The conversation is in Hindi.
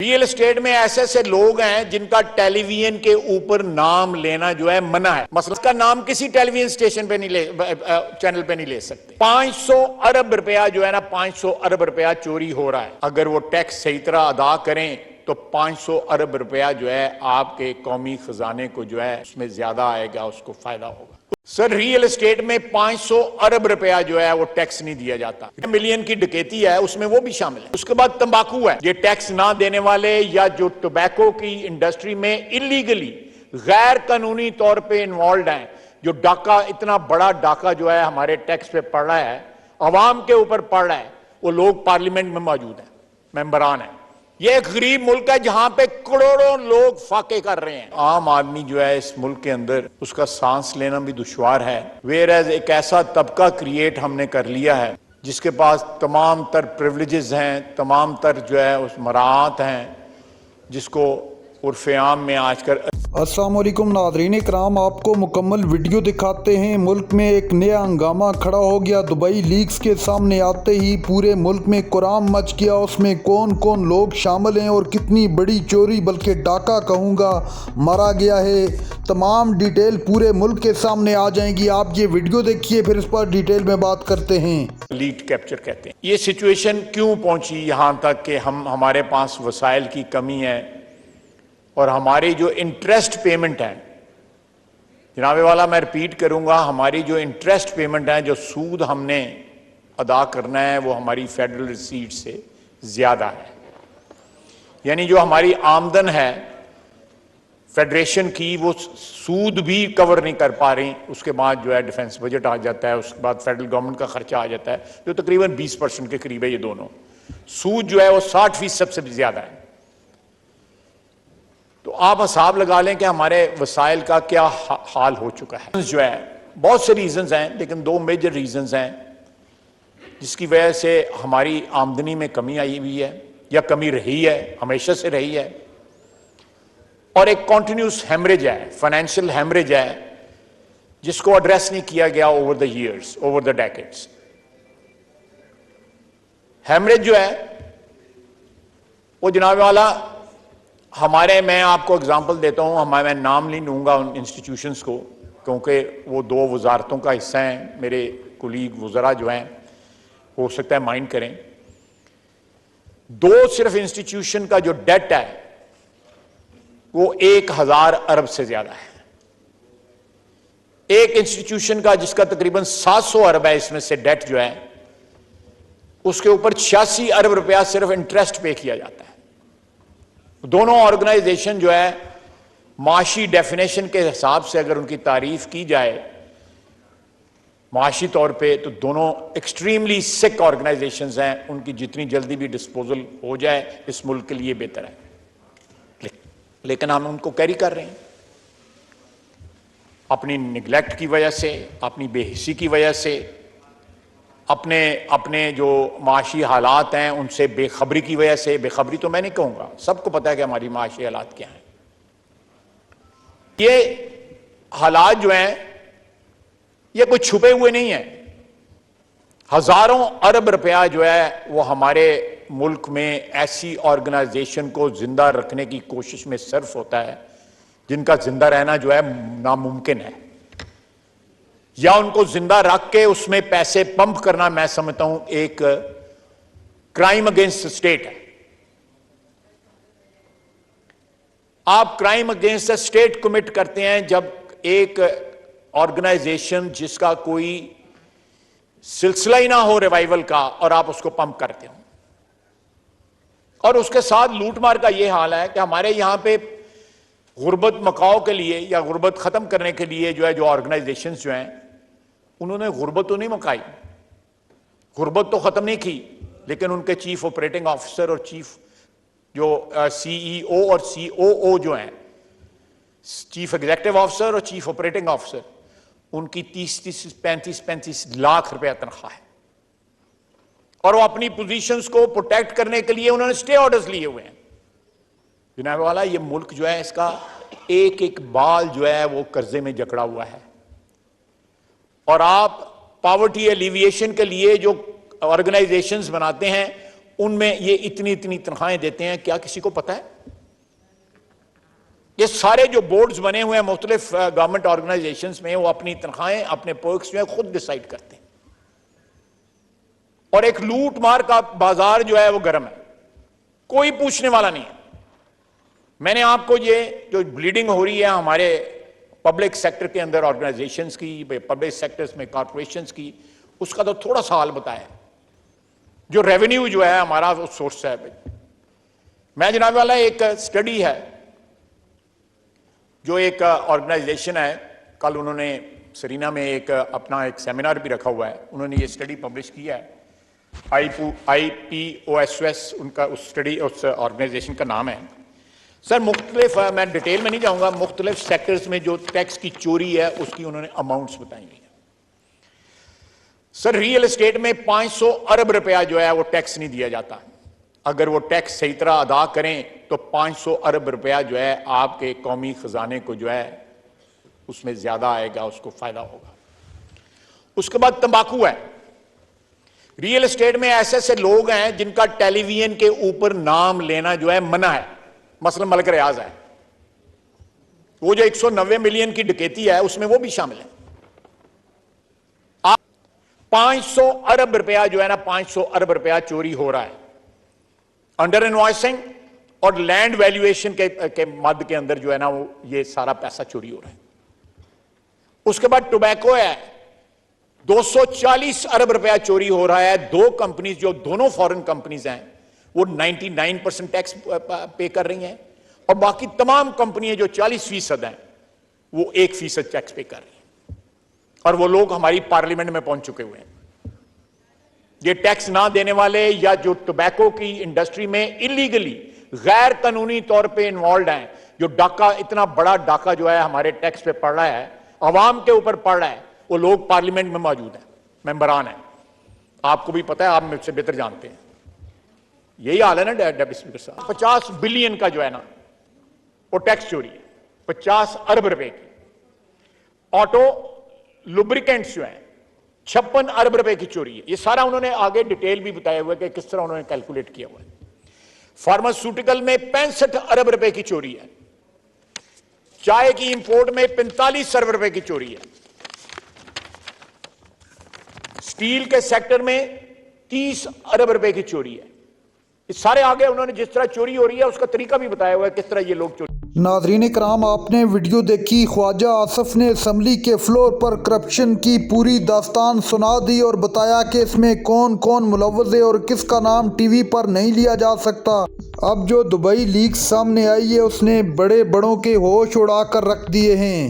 रियल एस्टेट में ऐसे ऐसे लोग हैं जिनका टेलीविजन के ऊपर नाम लेना जो है मना है। मसलन उसका नाम किसी टेलीविजन स्टेशन पे नहीं चैनल पे नहीं ले सकते। 500 अरब रुपया जो है ना, 500 अरब रुपया चोरी हो रहा है। अगर वो टैक्स सही तरह अदा करें तो 500 अरब रुपया जो है आपके कौमी खजाने को जो है उसमें ज्यादा आएगा, उसको फायदा होगा। सर, रियल एस्टेट में 500 अरब रुपया जो है वो टैक्स नहीं दिया जाता। मिलियन की डकैती है, उसमें वो भी शामिल है। उसके बाद तंबाकू है। ये टैक्स ना देने वाले या जो टोबैको की इंडस्ट्री में इलीगली गैर कानूनी तौर पे इन्वॉल्व हैं, जो डाका, इतना बड़ा डाका जो है हमारे टैक्स पे पड़ रहा है, अवाम के ऊपर पड़ रहा है, वो लोग पार्लियामेंट में मौजूद हैं, मेंबरान हैं। ये एक गरीब मुल्क है जहां पे करोड़ों लोग फाके कर रहे हैं। आम आदमी जो है इस मुल्क के अंदर, उसका सांस लेना भी दुश्वार है। वेयर एज एक ऐसा तबका क्रिएट हमने कर लिया है जिसके पास तमाम तर प्रिविलेजेस हैं, तमाम तर जो है उस मराहत हैं, जिसको उर्फ़े आम में आजकल। अस्सलाम वालेकुम नाज़रीन इकराम, आपको मुकम्मल वीडियो दिखाते हैं। मुल्क में एक नया हंगामा खड़ा हो गया। दुबई लीक्स के सामने आते ही पूरे मुल्क में कुराम मच गया। उसमें कौन कौन लोग शामिल हैं और कितनी बड़ी चोरी, बल्कि डाका कहूँगा, मारा गया है। तमाम डिटेल पूरे मुल्क के सामने आ जाएंगी। आप ये वीडियो देखिए, फिर इस पर डिटेल में बात करते हैं। लीड कैप्चर कहते हैं। ये सिचुएशन क्यों पहुंची यहाँ तक कि हमारे पास वसाइल की कमी है और हमारी जो इंटरेस्ट पेमेंट है, जनाबे वाला मैं रिपीट करूंगा, हमारी जो इंटरेस्ट पेमेंट है, जो सूद हमने अदा करना है, वो हमारी फेडरल रिसीट से ज्यादा है। यानी जो हमारी आमदन है फेडरेशन की, वो सूद भी कवर नहीं कर पा रही। उसके बाद जो है डिफेंस बजट आ जाता है, उसके बाद फेडरल गवर्नमेंट का खर्चा आ जाता है, जो तकरीबन 20% के करीब है। ये दोनों सूद जो है वो 60% से भी ज्यादा है। तो आप हिसाब लगा लें कि हमारे वसाइल का क्या हाल हो चुका है। जो है बहुत से रीजंस हैं, लेकिन दो मेजर रीजंस हैं जिसकी वजह से हमारी आमदनी में कमी आई हुई है, या कमी रही है, हमेशा से रही है। और एक कॉन्टिन्यूस हेमरेज है, फाइनेंशियल हेमरेज है, जिसको एड्रेस नहीं किया गया over the years, over the decades. Haemorrhage जो है वो जनाब वाला हमारे, मैं आपको एग्जांपल देता हूं, मैं नाम नहीं लूंगा उन इंस्टीट्यूशंस को, क्योंकि वो दो वजारतों का हिस्सा हैं। मेरे कुलीग वज़रा जो हैं हो सकता है माइंड करें। दो सिर्फ इंस्टीट्यूशन का जो डेट है वो 1000 अरब से ज्यादा है। एक इंस्टीट्यूशन का जिसका तकरीबन 700 अरब है, इसमें से डेट जो है उसके ऊपर 86 अरब रुपया सिर्फ इंटरेस्ट पे किया जाता है। दोनों ऑर्गेनाइजेशन जो है माशी डेफिनेशन के हिसाब से अगर उनकी तारीफ की जाए माशी तौर पे, तो दोनों एक्सट्रीमली सिक ऑर्गेनाइजेशंस हैं। उनकी जितनी जल्दी भी डिस्पोजल हो जाए इस मुल्क के लिए बेहतर है, लेकिन हम उनको कैरी कर रहे हैं अपनी निगलेक्ट की वजह से, अपनी बेहिसी की वजह से, अपने जो माशी हालात हैं उनसे बेखबरी की वजह से। बेखबरी तो मैं नहीं कहूंगा, सबको पता है कि हमारी माशी हालात क्या हैं। ये हालात जो हैं ये कोई छुपे हुए नहीं है। हजारों अरब रुपया जो है वो हमारे मुल्क में ऐसी ऑर्गेनाइजेशन को जिंदा रखने की कोशिश में सर्फ होता है जिनका जिंदा रहना जो है नामुमकिन है, या उनको जिंदा रख के उसमें पैसे पंप करना, मैं समझता हूं एक क्राइम अगेंस्ट स्टेट है। आप क्राइम अगेंस्ट स्टेट कमिट करते हैं जब एक ऑर्गेनाइजेशन जिसका कोई सिलसिला ही ना हो रिवाइवल का, और आप उसको पंप करते हो। और उसके साथ लूटमार का यह हाल है कि हमारे यहां पे गुर्बत मकाओ के लिए या गुर्बत खत्म करने के लिए जो है, जो ऑर्गेनाइजेशंस जो हैं उन्होंने गुर्बत तो नहीं मकाई, गुर्बत तो खत्म नहीं की, लेकिन उनके चीफ ऑपरेटिंग ऑफिसर और चीफ जो सीईओ और सीओओ जो हैं, चीफ एग्जीक्यूटिव ऑफिसर और चीफ ऑपरेटिंग ऑफिसर, उनकी 30-35 लाख रुपया तनख्वाह है। और वो अपनी पोजीशंस को प्रोटेक्ट करने के लिए उन्होंने स्टे ऑर्डर्स लिए हुए हैं। जनाब वाला, ये मुल्क जो है इसका एक एक बाल जो है वो कर्जे में जकड़ा हुआ है। और आप पॉवर्टी एलिविएशन के लिए जो ऑर्गेनाइजेशंस बनाते हैं उनमें ये इतनी इतनी तनख्वाहें देते हैं, क्या किसी को पता है? ये सारे जो बोर्ड्स बने हुए हैं मुख्तलिफ गवर्नमेंट ऑर्गेनाइजेशंस में, वो अपनी तनख्वाहें, अपने पर्क्स जो है खुद डिसाइड करते हैं। और एक लूट मार का बाजार जो है वो गर्म है, कोई पूछने वाला नहीं है। मैंने आपको ये जो ब्लीडिंग हो रही है हमारे पब्लिक सेक्टर के अंदर ऑर्गेनाइजेशंस की, पब्लिक सेक्टर्स में कॉर्पोरेशंस की, उसका तो थोड़ा सा हाल बताया। जो रेवेन्यू जो है हमारा वो सोर्स है। मैं जनाब वाला एक स्टडी है जो एक ऑर्गेनाइजेशन है, कल उन्होंने सरीना में एक अपना एक सेमिनार भी रखा हुआ है, उन्होंने ये स्टडी पब्लिश किया है, IPOSS उनका उस स्टडी उस ऑर्गेनाइजेशन का नाम है। सर मुख्तलिफ, मैं डिटेल में नहीं जाऊंगा, मुख्तलिफ सेक्टर्स में जो टैक्स की चोरी है उसकी उन्होंने अमाउंट्स बताई हुई है। सर रियल एस्टेट में 500 अरब रुपया जो है वो टैक्स नहीं दिया जाता। अगर वो टैक्स सही तरह अदा करें तो 500 अरब रुपया जो है आपके कौमी खजाने को जो है उसमें ज्यादा आएगा, उसको फायदा होगा। उसके बाद तंबाकू है। रियल एस्टेट में ऐसे ऐसे लोग हैं जिनका टेलीविजन के ऊपर नाम लेना जो है मना है, मसलन मलिक रियाज है, वो जो 190 मिलियन की डकैती है उसमें वो भी शामिल है। 500 अरब रुपया जो है ना, 500 अरब रुपया चोरी हो रहा है अंडर इनवॉइसिंग और लैंड वैल्यूएशन के मद के अंदर जो है ना वो ये सारा पैसा चोरी हो रहा है। उसके बाद टोबैको है, 240 अरब रुपया चोरी हो रहा है। दो कंपनीज जो दोनों फॉरेन कंपनीज हैं वो 99% टैक्स पे कर रही हैं और बाकी तमाम कंपनियां जो 40% हैं वो 1% टैक्स पे कर रही हैं। और वो लोग हमारी पार्लियामेंट में पहुंच चुके हुए हैं। ये टैक्स ना देने वाले या जो टोबैको की इंडस्ट्री में इलीगली गैर कानूनी तौर पे इन्वॉल्व हैं, जो डाका, इतना बड़ा डाका जो है हमारे टैक्स पे पड़ रहा है, अवाम के ऊपर पड़ रहा है, वो लोग पार्लियामेंट में मौजूद हैं, मेंबरान हैं। आपको भी पता है, आप मुझसे बेहतर जानते हैं। यही हाल है ना डेप्टी स्पीकर साहब। 50 बिलियन का जो है ना वो टैक्स चोरी है, 50 अरब रुपए की। ऑटो लुब्रिकेंट्स जो है 56 अरब रुपए की चोरी है। ये सारा उन्होंने आगे डिटेल भी बताया हुआ है कि किस तरह उन्होंने कैलकुलेट किया हुआ है। फार्मास्यूटिकल में 65 अरब रुपए की चोरी है। चाय की इंपोर्ट में 45 अरब रुपए की चोरी है। स्टील के सेक्टर में 30 अरब रुपए की चोरी है। इस सारे आगे उन्होंने जिस तरह चोरी हो रही है उसका तरीका भी बताया हुआ है किस तरह ये लोग चोरी। नाज़रीन कराम, आपने वीडियो देखी। ख्वाजा आसफ ने असम्बली के फ्लोर पर करप्शन की पूरी दास्तान सुना दी और बताया कि इसमें कौन कौन मुलव्वज़ है और किसका नाम टीवी पर नहीं लिया जा सकता। अब जो दुबई लीक्स सामने आई है उसने बड़े बड़ों के होश उड़ा कर रख दिए हैं।